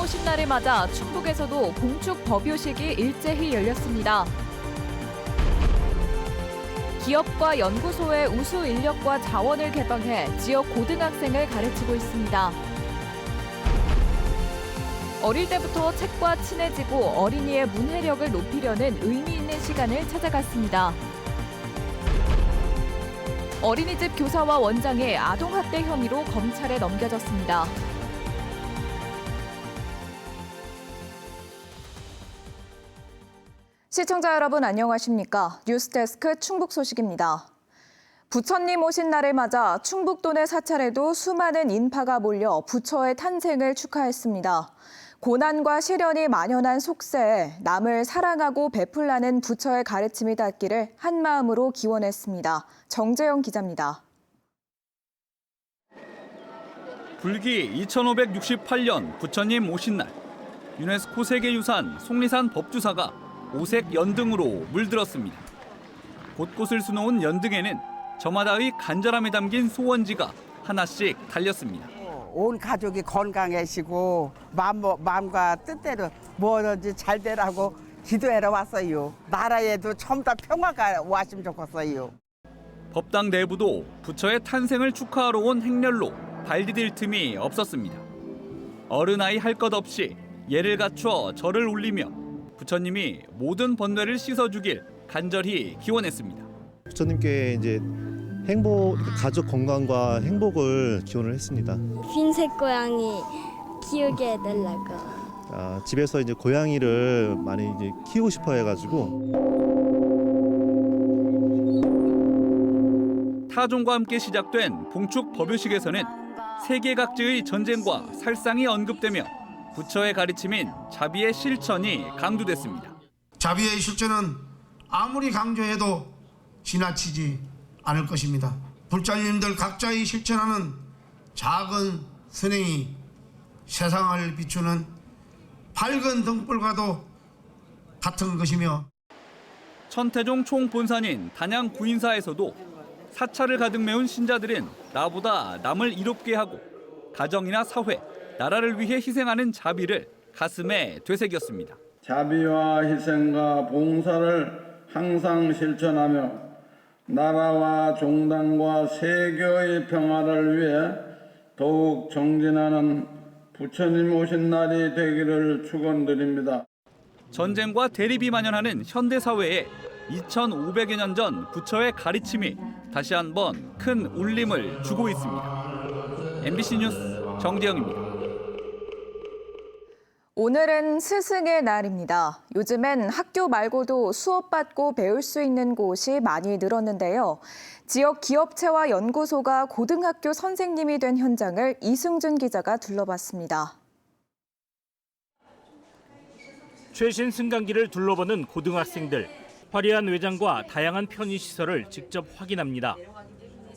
오신 날을 맞아 충북에서도 봉축 법요식이 일제히 열렸습니다. 기업과 연구소의 우수 인력과 자원을 개방해 지역 고등학생을 가르치고 있습니다. 어릴 때부터 책과 친해지고 어린이의 문해력을 높이려는 의미 있는 시간을 찾아갔습니다. 어린이집 교사와 원장이 아동학대 혐의로 검찰에 넘겨졌습니다. 시청자 여러분 안녕하십니까? 뉴스데스크 충북 소식입니다. 부처님 오신 날을 맞아 충북도 내 사찰에도 수많은 인파가 몰려 부처의 탄생을 축하했습니다. 고난과 시련이 만연한 속세에 남을 사랑하고 베풀라는 부처의 가르침이 닿기를 한마음으로 기원했습니다. 정재영 기자입니다. 불기 2568년 부처님 오신 날, 유네스코 세계유산 속리산 법주사가 오색 연등으로 물들었습니다. 곳곳을 수놓은 연등에는 저마다의 간절함이 담긴 소원지가 하나씩 달렸습니다. 온 가족이 건강해지고 마음과 뜻대로 뭐든지 잘 되라고 기도하러 왔어요. 나라에도 전부 다 평화가 왔으면 좋겠어요. 법당 내부도 부처의 탄생을 축하하러 온 행렬로 발 디딜 틈이 없었습니다. 어른아이 할 것 없이 예를 갖춰 절을 올리며 부처님이 모든 번뇌를 씻어주길 간절히 기원했습니다. 부처님께 이제 가족 건강과 행복을 기원을 했습니다. 흰색 고양이 키우게 해달라고. 집에서 이제 고양이를 많이 이제 키우고 싶어 해가지고. 타종과 함께 시작된 봉축 법요식에서는 세계각지의 전쟁과 살상이 언급되며 부처의 가르침인 자비의 실천이 강조됐습니다. 자비의 실천은 아무리 강조해도 지나치지 않을 것입니다. 불자님들 각자의 실천하는 작은 선행이 세상을 비추는 밝은 등불과도 같은 것이며, 천태종 총본산인 단양 구인사에서도 사찰을 가득 메운 신자들은 나보다 남을 이롭게 하고 가정이나 사회, 나라를 위해 희생하는 자비를 가슴에 되새겼습니다. 자비와 희생과 봉사를 항상 실천하며 나라와 종단과 세계의 평화를 위해 더욱 정진하는 부처님 오신 날이 되기를 축원드립니다. 전쟁과 대립이 만연하는 현대 사회에 2500여 년 전 부처의 가르침이 다시 한번 큰 울림을 주고 있습니다. MBC 뉴스 정재영입니다. 오늘은 스승의 날입니다. 요즘엔 학교 말고도 수업받고 배울 수 있는 곳이 많이 늘었는데요. 지역 기업체와 연구소가 고등학교 선생님이 된 현장을 이승준 기자가 둘러봤습니다. 최신 승강기를 둘러보는 고등학생들. 화려한 외장과 다양한 편의시설을 직접 확인합니다.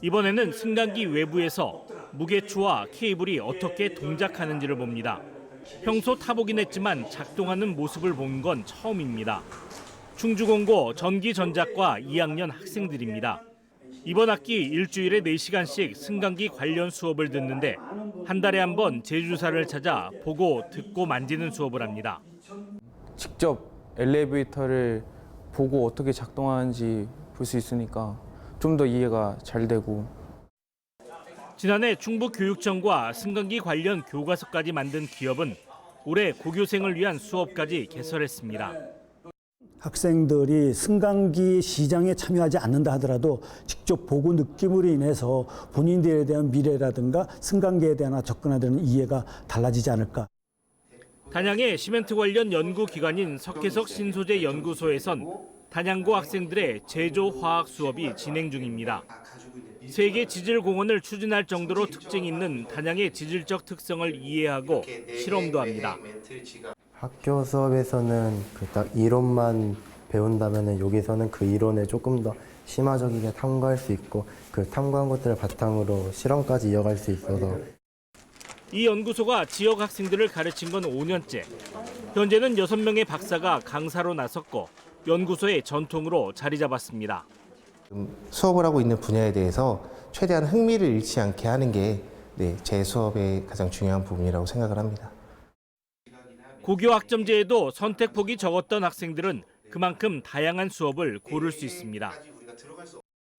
이번에는 승강기 외부에서 무게추와 케이블이 어떻게 동작하는지를 봅니다. 평소 타보긴 했지만 작동하는 모습을 본 건 처음입니다. 충주공고 전기전작과 2학년 학생들입니다. 이번 학기 일주일에 4시간씩 승강기 관련 수업을 듣는데 한 달에 한 번 제주사를 찾아 보고 듣고 만지는 수업을 합니다. 직접 엘리베이터를 보고 어떻게 작동하는지 볼 수 있으니까 좀 더 이해가 잘 되고. 지난해 충북교육청과 승강기 관련 교과서까지 만든 기업은 올해 고교생을 위한 수업까지 개설했습니다. 학생들이 승강기 시장에 참여하지 않는다 하더라도 직접 보고 느낌으로 인해서 본인들에 대한 미래라든가 승강기에 대한 접근하는 이해가 달라지지 않을까. 단양의 시멘트 관련 연구기관인 석회석 신소재 연구소에선 단양고 학생들의 제조화학 수업이 진행 중입니다. 세계 지질공원을 추진할 정도로 특징 있는 단양의 지질적 특성을 이해하고 실험도 합니다. 학교 수업에서는 딱 이론만 배운다면 여기서는 그 이론을 조금 더 심화적이게 탐구할 수 있고 그 탐구한 것들을 바탕으로 실험까지 이어갈 수 있어서. 이 연구소가 지역 학생들을 가르친 건 5년째. 현재는 6명의 박사가 강사로 나섰고 연구소의 전통으로 자리 잡았습니다. 수업을 하고 있는 분야에 대해서 최대한 흥미를 잃지 않게 하는 게 제 수업의 가장 중요한 부분이라고 생각을 합니다. 고교 학점제에도 선택폭이 적었던 학생들은 그만큼 다양한 수업을 고를 수 있습니다.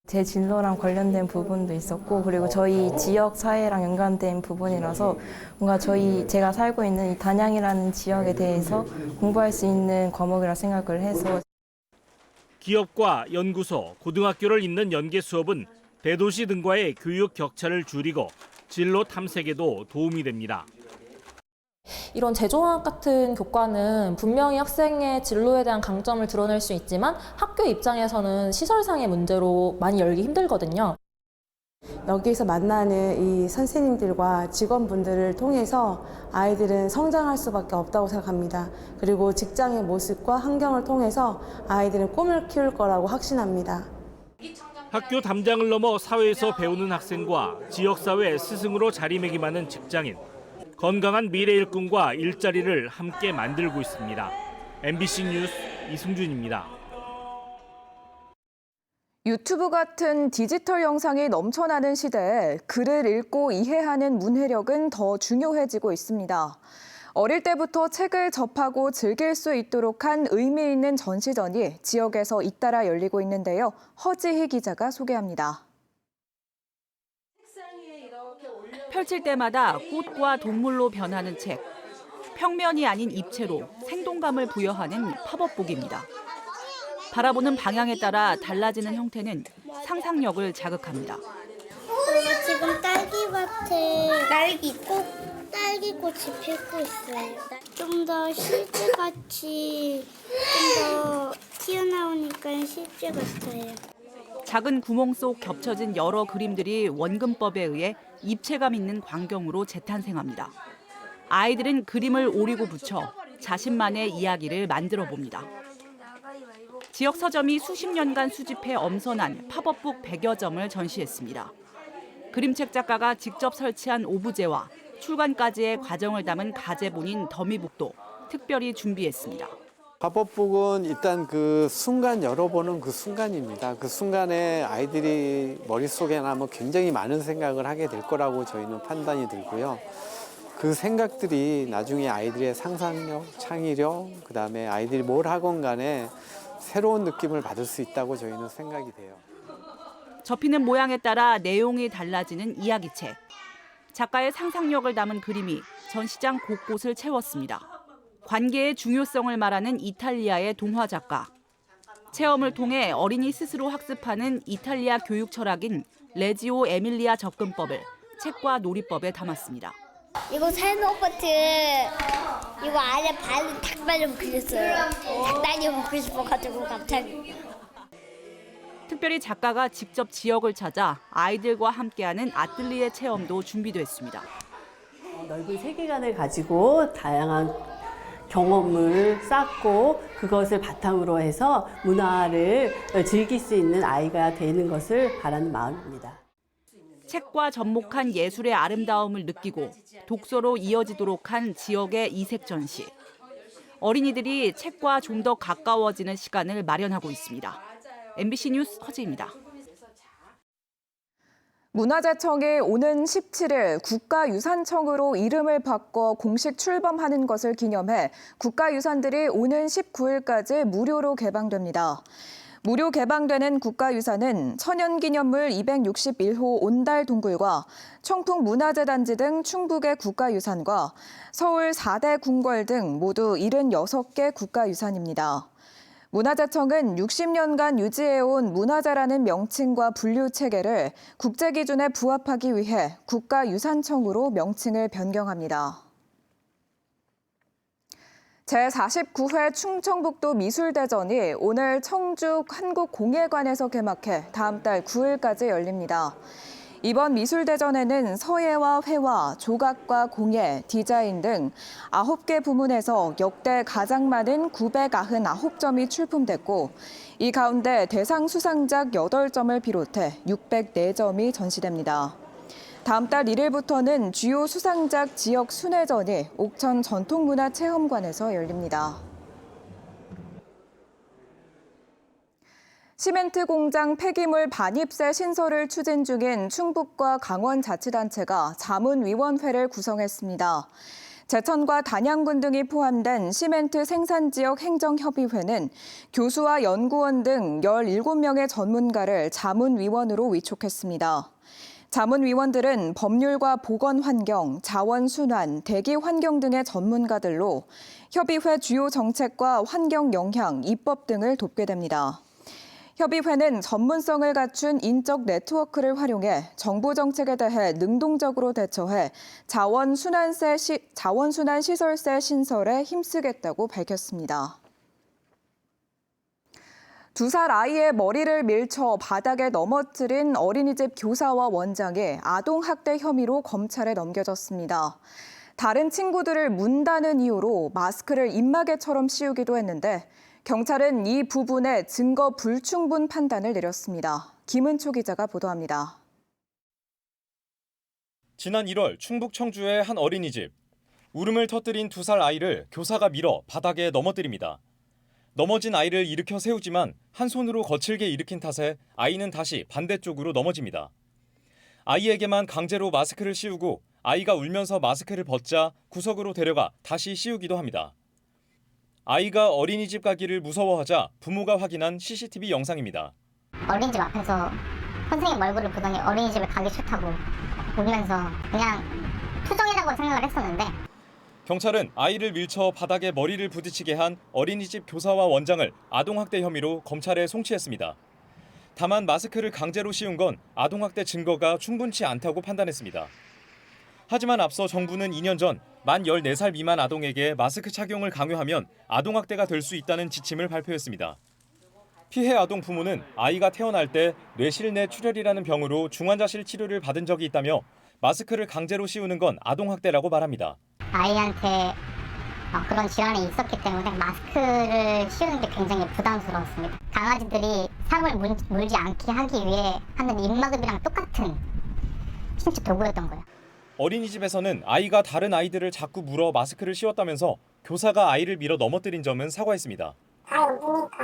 제 진로랑 관련된 부분도 있었고, 그리고 저희 지역 사회랑 연관된 부분이라서 뭔가 제가 살고 있는 이 단양이라는 지역에 대해서 공부할 수 있는 과목이라 생각을 해서. 기업과 연구소, 고등학교를 잇는 연계 수업은 대도시 등과의 교육 격차를 줄이고 진로 탐색에도 도움이 됩니다. 이런 재종합 같은 교과는 분명히 학생의 진로에 대한 강점을 드러낼 수 있지만 학교 입장에서는 시설상의 문제로 많이 열기 힘들거든요. 여기서 만나는 이 선생님들과 직원분들을 통해서 아이들은 성장할 수밖에 없다고 생각합니다. 그리고 직장의 모습과 환경을 통해서 아이들은 꿈을 키울 거라고 확신합니다. 학교 담장을 넘어 사회에서 배우는 학생과 지역사회 스승으로 자리매김하는 직장인. 건강한 미래 일꾼과 일자리를 함께 만들고 있습니다. MBC 뉴스 이승준입니다. 유튜브 같은 디지털 영상이 넘쳐나는 시대에 글을 읽고 이해하는 문해력은 더 중요해지고 있습니다. 어릴 때부터 책을 접하고 즐길 수 있도록 한 의미 있는 전시전이 지역에서 잇따라 열리고 있는데요. 허지희 기자가 소개합니다. 펼칠 때마다 꽃과 동물로 변하는 책. 평면이 아닌 입체로 생동감을 부여하는 팝업북입니다. 바라보는 방향에 따라 달라지는 형태는 상상력을 자극합니다. 지금 딸기밭에 딸기꽃이 피고 있어요. 좀 더 실제같이 좀 더 튀어나오니까 실제 같아요. 작은 구멍 속 겹쳐진 여러 그림들이 원근법에 의해 입체감 있는 광경으로 재탄생합니다. 아이들은 그림을 오리고 붙여 자신만의 이야기를 만들어 봅니다. 지역 서점이 수십 년간 수집해 엄선한 팝업북 100여 점을 전시했습니다. 그림책 작가가 직접 설치한 오브제와 출간까지의 과정을 담은 가제본인 더미북도 특별히 준비했습니다. 팝업북은 일단 그 순간 열어보는 그 순간입니다. 그 순간에 아이들이 머릿속에 남아 굉장히 많은 생각을 하게 될 거라고 저희는 판단이 들고요. 그 생각들이 나중에 아이들의 상상력, 창의력, 그다음에 아이들이 뭘 하건 간에 새로운 느낌을 받을 수 있다고 저희는 생각이 돼요. 접히는 모양에 따라 내용이 달라지는 이야기책. 작가의 상상력을 담은 그림이 전시장 곳곳을 채웠습니다. 관계의 중요성을 말하는 이탈리아의 동화 작가. 체험을 통해 어린이 스스로 학습하는 이탈리아 교육 철학인 레지오 에밀리아 접근법을 책과 놀이법에 담았습니다. 이거 새노버트 이거 안에 발은 닭발을 그렸어요. 닭다리 먹고 싶어가지고 갑자기. 특별히 작가가 직접 지역을 찾아 아이들과 함께하는 아틀리에 체험도 준비됐습니다. 넓은 세계관을 가지고 다양한 경험을 쌓고 그것을 바탕으로 해서 문화를 즐길 수 있는 아이가 되는 것을 바라는 마음입니다. 책과 접목한 예술의 아름다움을 느끼고 독서로 이어지도록 한 지역의 이색 전시. 어린이들이 책과 좀 더 가까워지는 시간을 마련하고 있습니다. MBC 뉴스 허지입니다. 문화재청이 오는 17일 국가유산청으로 이름을 바꿔 공식 출범하는 것을 기념해 국가유산들이 오는 19일까지 무료로 개방됩니다. 무료 개방되는 국가유산은 천연기념물 261호 온달 동굴과 청풍문화재 단지 등 충북의 국가유산과 서울 4대 궁궐 등 모두 76개 국가유산입니다. 문화재청은 60년간 유지해온 문화재라는 명칭과 분류 체계를 국제 기준에 부합하기 위해 국가유산청으로 명칭을 변경합니다. 제49회 충청북도 미술대전이 오늘 청주 한국공예관에서 개막해 다음 달 9일까지 열립니다. 이번 미술대전에는 서예와 회화, 조각과 공예, 디자인 등 9개 부문에서 역대 가장 많은 999점이 출품됐고 이 가운데 대상 수상작 8점을 비롯해 604점이 전시됩니다. 다음 달 1일부터는 주요 수상작 지역 순회전이 옥천 전통문화체험관에서 열립니다. 시멘트 공장 폐기물 반입세 신설을 추진 중인 충북과 강원자치단체가 자문위원회를 구성했습니다. 제천과 단양군 등이 포함된 시멘트 생산지역 행정협의회는 교수와 연구원 등 17명의 전문가를 자문위원으로 위촉했습니다. 자문위원들은 법률과 보건환경, 자원순환, 대기환경 등의 전문가들로 협의회 주요 정책과 환경 영향, 입법 등을 돕게 됩니다. 협의회는 전문성을 갖춘 인적 네트워크를 활용해 정부 정책에 대해 능동적으로 대처해 자원순환 시설세 신설에 힘쓰겠다고 밝혔습니다. 2살 아이의 머리를 밀쳐 바닥에 넘어뜨린 어린이집 교사와 원장이 아동학대 혐의로 검찰에 넘겨졌습니다. 다른 친구들을 문다는 이유로 마스크를 입마개처럼 씌우기도 했는데 경찰은 이 부분에 증거 불충분 판단을 내렸습니다. 김은초 기자가 보도합니다. 지난 1월 충북 청주의 한 어린이집. 울음을 터뜨린 2살 아이를 교사가 밀어 바닥에 넘어뜨립니다. 넘어진 아이를 일으켜 세우지만 한 손으로 거칠게 일으킨 탓에 아이는 다시 반대쪽으로 넘어집니다. 아이에게만 강제로 마스크를 씌우고 아이가 울면서 마스크를 벗자 구석으로 데려가 다시 씌우기도 합니다. 아이가 어린이집 가기를 무서워하자 부모가 확인한 CCTV 영상입니다. 어린이집 앞에서 선생님 얼굴을 보더니 어린이집에 가기 싫다고 울면서 그냥 투정이라고 생각을 했었는데 경찰은 아이를 밀쳐 바닥에 머리를 부딪히게 한 어린이집 교사와 원장을 아동학대 혐의로 검찰에 송치했습니다. 다만 마스크를 강제로 씌운 건 아동학대 증거가 충분치 않다고 판단했습니다. 하지만 앞서 정부는 2년 전 만 14살 미만 아동에게 마스크 착용을 강요하면 아동학대가 될 수 있다는 지침을 발표했습니다. 피해 아동 부모는 아이가 태어날 때 뇌실내 출혈이라는 병으로 중환자실 치료를 받은 적이 있다며 마스크를 강제로 씌우는 건 아동학대라고 말합니다. 아이한테 그런 질환이 있었기 때문에 마스크를 씌우는 게 굉장히 부담스러웠습니다. 강아지들이 상을 물지 않게 하기 위해 하는 입마금이랑 똑같은 신체 도구였던 거예요. 어린이집에서는 아이가 다른 아이들을 자꾸 물어 마스크를 씌웠다면서 교사가 아이를 밀어 넘어뜨린 점은 사과했습니다. 아이 우니까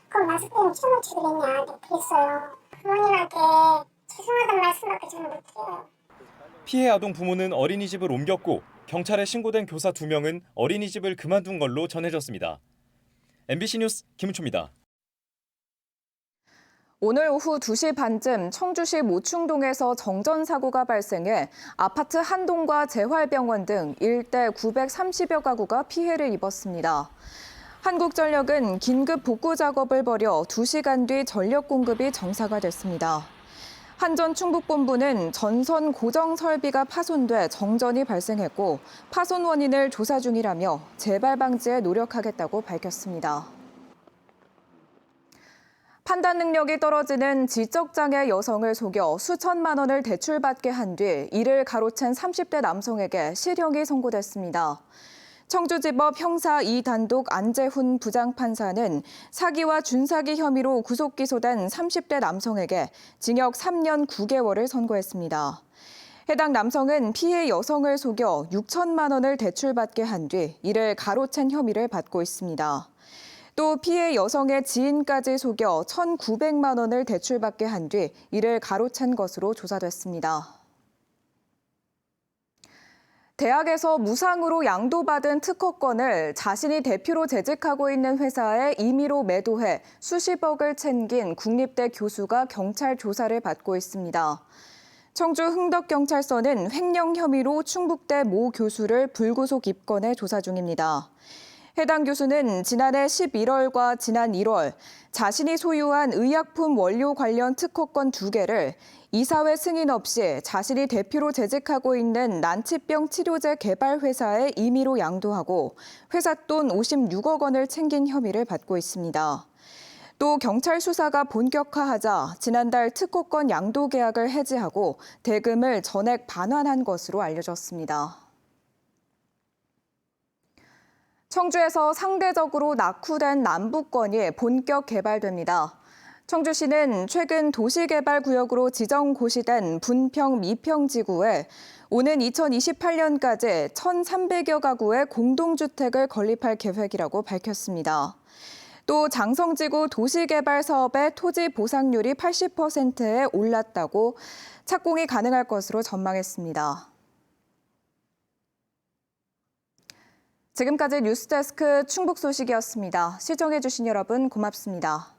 그럼 마스크 좀 치워놓지 그랬냐 그랬어요. 부모님한테 죄송하다는 말씀밖에 저는 못해요. 피해 아동 부모는 어린이집을 옮겼고 경찰에 신고된 교사 2명은 어린이집을 그만둔 걸로 전해졌습니다. MBC 뉴스 김은초입니다. 오늘 오후 2시 반쯤 청주시 모충동에서 정전사고가 발생해 아파트 한 동과 재활병원 등 일대 930여 가구가 피해를 입었습니다. 한국전력은 긴급 복구 작업을 벌여 2시간 뒤 전력 공급이 정상화 됐습니다. 한전 충북본부는 전선 고정 설비가 파손돼 정전이 발생했고 파손 원인을 조사 중이라며 재발 방지에 노력하겠다고 밝혔습니다. 판단 능력이 떨어지는 지적장애 여성을 속여 수천만 원을 대출받게 한 뒤 이를 가로챈 30대 남성에게 실형이 선고됐습니다. 청주지법 형사 2단독 안재훈 부장판사는 사기와 준사기 혐의로 구속 기소된 30대 남성에게 징역 3년 9개월을 선고했습니다. 해당 남성은 피해 여성을 속여 6천만 원을 대출받게 한 뒤 이를 가로챈 혐의를 받고 있습니다. 또 피해 여성의 지인까지 속여 1,900만 원을 대출받게 한 뒤 이를 가로챈 것으로 조사됐습니다. 대학에서 무상으로 양도받은 특허권을 자신이 대표로 재직하고 있는 회사에 임의로 매도해 수십억을 챙긴 국립대 교수가 경찰 조사를 받고 있습니다. 청주 흥덕경찰서는 횡령 혐의로 충북대 모 교수를 불구속 입건해 조사 중입니다. 해당 교수는 지난해 11월과 지난 1월 자신이 소유한 의약품 원료 관련 특허권 2개를 이사회 승인 없이 자신이 대표로 재직하고 있는 난치병 치료제 개발 회사에 임의로 양도하고 회사 돈 56억 원을 챙긴 혐의를 받고 있습니다. 또 경찰 수사가 본격화하자 지난달 특허권 양도 계약을 해지하고 대금을 전액 반환한 것으로 알려졌습니다. 청주에서 상대적으로 낙후된 남부권이 본격 개발됩니다. 청주시는 최근 도시개발구역으로 지정 고시된 분평 미평지구에 오는 2028년까지 1,300여 가구의 공동주택을 건립할 계획이라고 밝혔습니다. 또 장성지구 도시개발 사업의 토지 보상률이 80%에 올랐다고 착공이 가능할 것으로 전망했습니다. 지금까지 뉴스데스크 충북 소식이었습니다. 시청해주신 여러분 고맙습니다.